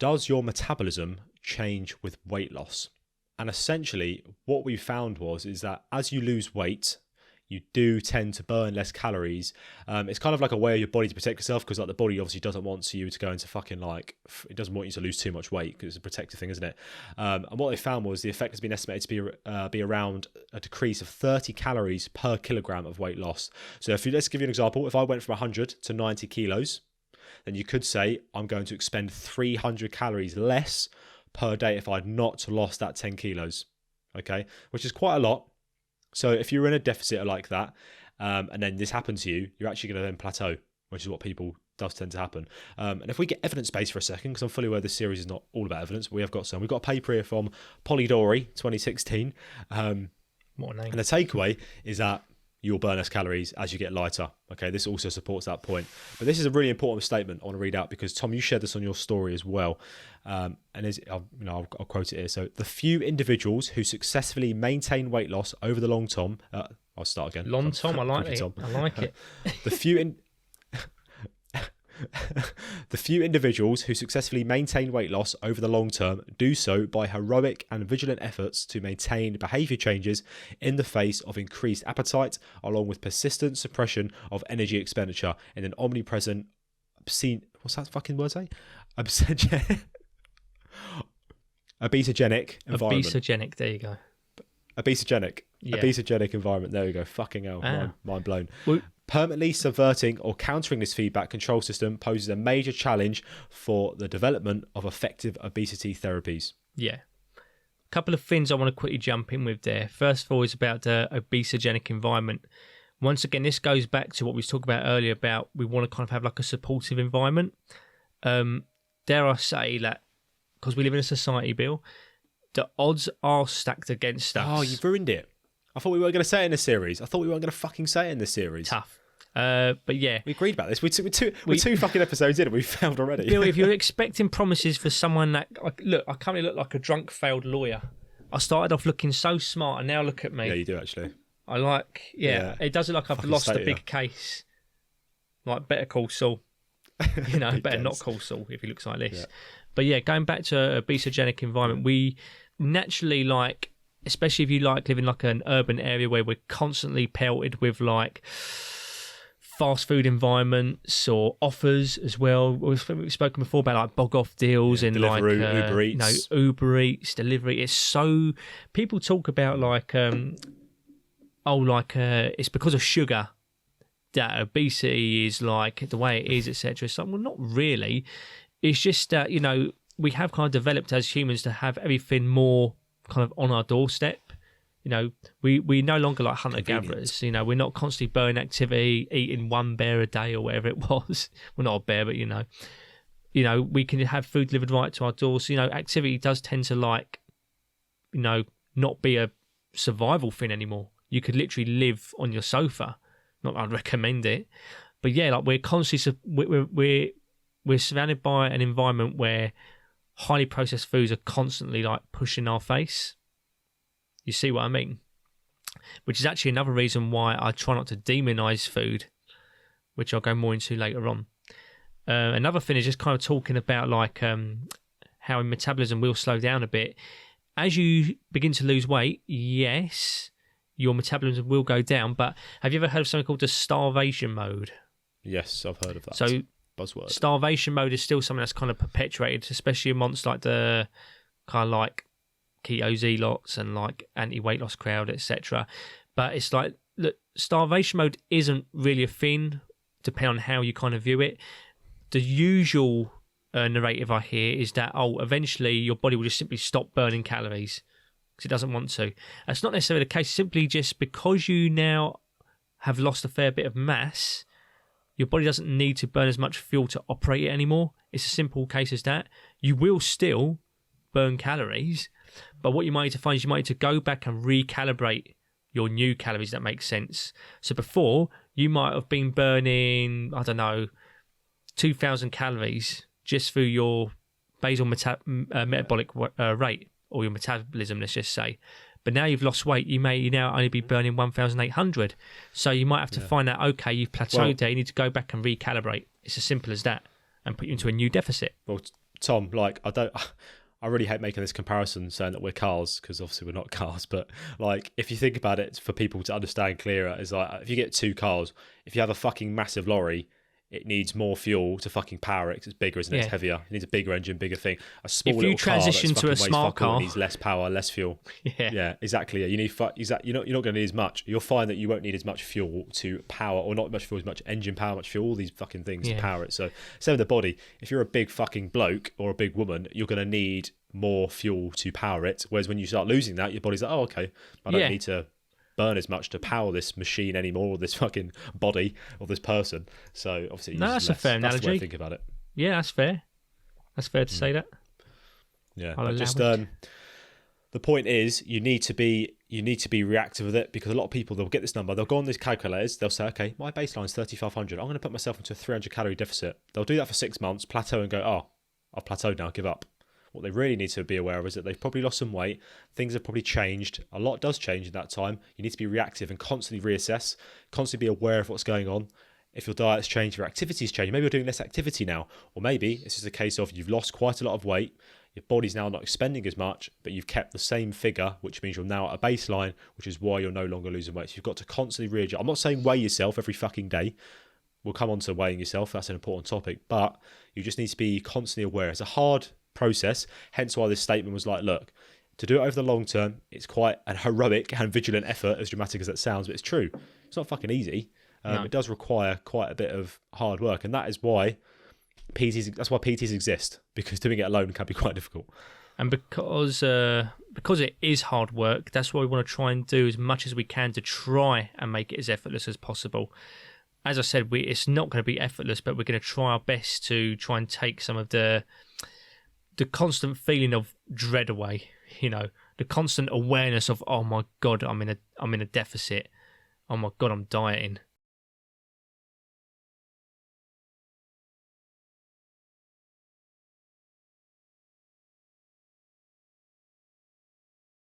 does your metabolism change with weight loss? And essentially what we found is that as you lose weight, you do tend to burn less calories. It's kind of like a way of your body to protect yourself, because like the body obviously doesn't want you to go into fucking like, it doesn't want you to lose too much weight because it's a protective thing, isn't it? And what they found was the effect has been estimated to be around a decrease of 30 calories per kilogram of weight loss. So let's give you an example. If I went from 100 to 90 kilos, then you could say I'm going to expend 300 calories less per day if I'd not lost that 10 kilos. Okay, which is quite a lot. So if you're in a deficit like that, and then this happens to you, you're actually going to then plateau, which is what people does tend to happen. And if we get evidence-based for a second, because I'm fully aware this series is not all about evidence, but we have got some. We've got a paper here from Polidori, 2016. What a name. And the takeaway is that you'll burn less calories as you get lighter. Okay, this also supports that point. But this is a really important statement I want to read out, because Tom, you shared this on your story as well. And I'll quote it here. So, the few individuals who successfully maintain weight loss over the long term. I'll start again. Long Tom, I like it. I like it. The few individuals who successfully maintain weight loss over the long term do so by heroic and vigilant efforts to maintain behaviour changes in the face of increased appetite, along with persistent suppression of energy expenditure in an omnipresent, obscene, what's that fucking word say? Obesogenic environment. Obesogenic, there you go. Obesogenic. Yeah. Obesogenic environment. There we go. Fucking hell. Mind blown. Well, permanently subverting or countering this feedback control system poses a major challenge for the development of effective obesity therapies. Yeah. A couple of things I want to quickly jump in with there. First of all is about the obesogenic environment. Once again, this goes back to what we was talking about earlier about we want to kind of have like a supportive environment. Dare I say that because we live in a society, Bill, the odds are stacked against us. Oh, you've ruined it. I thought we weren't going to say it in this series. I thought we weren't going to fucking say it in this series. Tough. But yeah. We agreed about this. We're two fucking episodes in and we've failed already. Bill, if you're expecting promises for someone that... Look, I currently look like a drunk, failed lawyer. I started off looking so smart and now look at me. Yeah, you do actually. I like... Yeah. It does look like I've fucking lost a big case. Like, better call Saul. You know, better not call Saul if he looks like this. Yeah. But yeah, going back to a obesogenic environment, we naturally like... Especially if you like live in like an urban area where we're constantly pelted with like fast food environments or offers as well. We've spoken before about like bog off deals and delivery, like Uber Eats. Uber Eats, delivery. It's so people talk about like it's because of sugar that obesity is like the way it is, etc. So well, not really. It's just that we have kind of developed as humans to have everything more kind of on our doorstep. We no longer like hunter-gatherers. We're not constantly burning activity, eating one bear a day or whatever it was. We're not a bear, but we can have food delivered right to our doors. Activity does tend to like, not be a survival thing anymore. You could literally live on your sofa. Not that I'd recommend it, but yeah, like we're constantly we're surrounded by an environment where highly processed foods are constantly like pushing our face. You see what I mean? Which is actually another reason why I try not to demonize food, which I'll go more into later on. Another thing is just kind of talking about like how metabolism will slow down a bit. As you begin to lose weight, yes, your metabolism will go down, but have you ever heard of something called the starvation mode? Yes, I've heard of that. So buzzword. Starvation mode is still something that's kind of perpetuated, especially amongst like the kind of like keto zealots and like anti-weight loss crowd, etc. But it's like, look, starvation mode isn't really a thing, depending on how you kind of view it. The usual narrative I hear is that, eventually your body will just simply stop burning calories because it doesn't want to. That's not necessarily the case. Simply just because you now have lost a fair bit of mass, your body doesn't need to burn as much fuel to operate it anymore. It's a simple case as that. You will still burn calories, but what you might need to find is you might need to go back and recalibrate your new calories. That makes sense. So before, you might have been burning, 2,000 calories just through your basal metabolic rate, or your metabolism, let's just say. But now you've lost weight, you may now only be burning 1,800. So you might have to find out, okay, you've plateaued there, you need to go back and recalibrate. It's as simple as that and put you into a new deficit. Well, Tom, like, I really hate making this comparison saying that we're cars, because obviously we're not cars, but like, if you think about it for people to understand clearer, is like, if you get two cars, if you have a fucking massive lorry, it needs more fuel to fucking power it because it's bigger, isn't it? Yeah. It's heavier. It needs a bigger engine, bigger thing. A small If you little car that's transition to fucking a weighs smart fuck all car, needs less power, less fuel. yeah, Yeah, exactly. Yeah, you need you're not going to need as much. You'll find that you won't need as much fuel to power, or not much fuel, as much engine power, much fuel, all these fucking things to power it. So same with the body. If you're a big fucking bloke or a big woman, you're going to need more fuel to power it. Whereas when you start losing that, your body's like, oh, okay, I don't need to burn as much to power this machine anymore, or this fucking body, or this person. So obviously, that's a fair analogy. That's the way I think about it. Yeah, that's fair. That's fair to say that. Yeah, I'll but just the point is, you need to be reactive with it, because a lot of people, they'll get this number, they'll go on these calculators, they'll say, okay, my baseline is 3,500. I'm going to put myself into a 300 calorie deficit. They'll do that for 6 months, plateau, and go, oh, I've plateaued now, give up. What they really need to be aware of is that they've probably lost some weight. Things have probably changed. A lot does change in that time. You need to be reactive and constantly reassess, constantly be aware of what's going on. If your diet's changed, your activity's changed, maybe you're doing less activity now. Or maybe it's just a case of you've lost quite a lot of weight, your body's now not expending as much, but you've kept the same figure, which means you're now at a baseline, which is why you're no longer losing weight. So you've got to constantly readjust. I'm not saying weigh yourself every fucking day. We'll come on to weighing yourself. That's an important topic. But you just need to be constantly aware. It's a hard process, hence why this statement was like, look, to do it over the long term, it's quite an heroic and vigilant effort, as dramatic as that sounds, but it's true. It's not fucking easy. No. It does require quite a bit of hard work, and that is why PTs exist, because doing it alone can be quite difficult. And because it is hard work, that's why we want to try and do as much as we can to try and make it as effortless as possible. As I said, it's not going to be effortless, but we're going to try our best to try and take some of the constant feeling of dread away, the constant awareness of, oh my God, I'm in a deficit. Oh my God, I'm dieting.